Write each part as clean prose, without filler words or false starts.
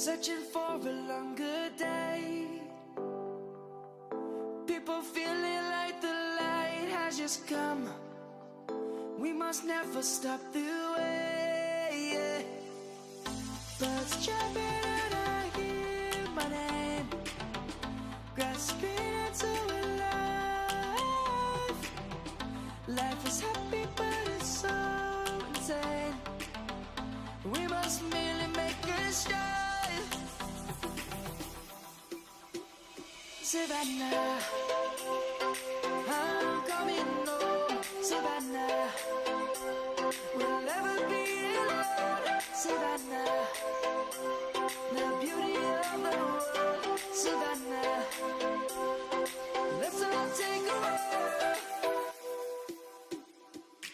searching for a longer day. People feeling like the light has just come. We must never stop the way, yeah. Birds chirping and I hear my name, grasping into a life. Life is happy but it's so insane. We must merely make a start. Savannah, I'm coming home. Savannah, we'll never be alone. Savannah, the beauty of the world. Savannah, let's all take a walk.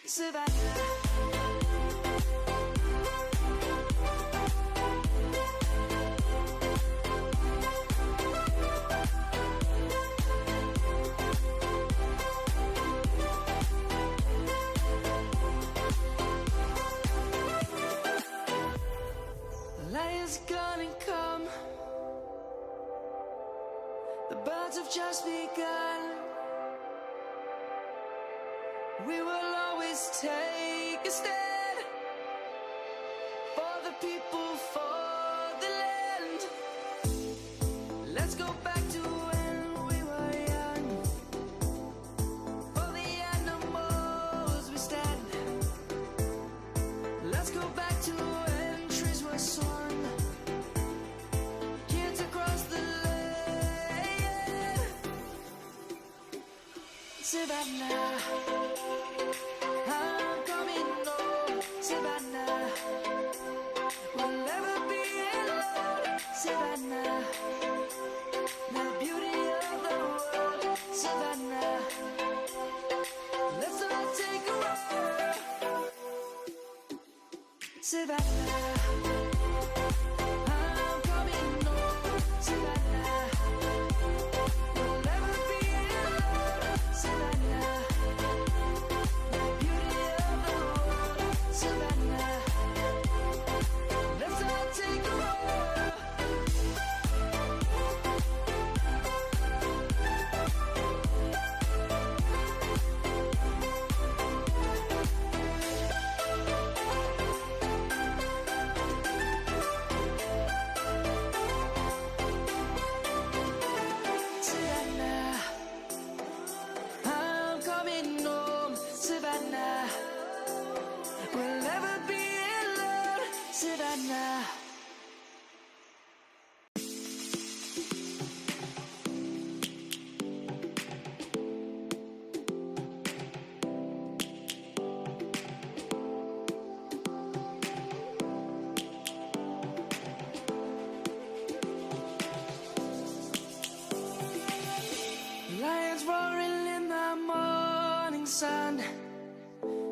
Savannah. Lion's gonna come. The birds have just begun. We will always take a stand for the people, for the land. Let's go back to when we were young. For the animals we stand. Let's go back to when trees were swung. Kids across the land. Savannah, I'm coming home. Savannah, we'll never be alone. Savannah, the beauty of the world. Savannah, let's all take a walk. Savannah, I'm coming home. Savannah, we'll never be alone. Savannah, the beauty of the world. Savannah, let's all take a walk. Savannah, I'm coming home. Savannah, we'll never be alone. Savannah. Lions roaring in the morning sun,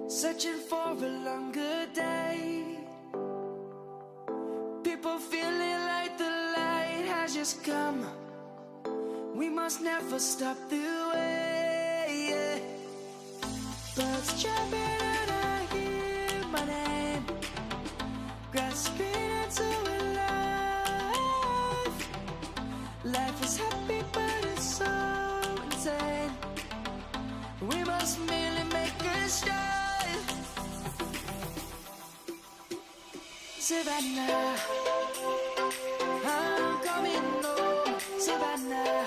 searching for a longer day. People feeling like the light has just come. We must never stop the way, yeah. Birds chirping and I hear my name, grasping into a life. Life is happy but it's so insane. We must merely make a start. Savannah, I'm coming home. Savannah,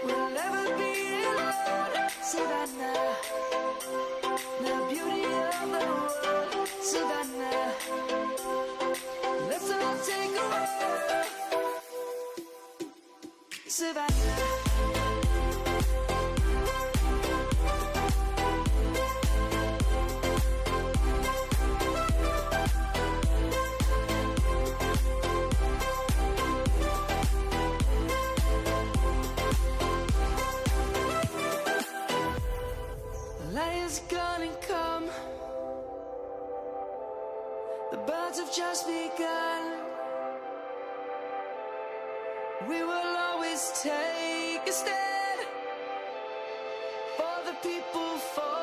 we'll never be alone. Savannah, the beauty of the world. Savannah, let's all take a walk. Savannah. Lion's gonna come. The birds have just begun. We will always take a stand for the people, for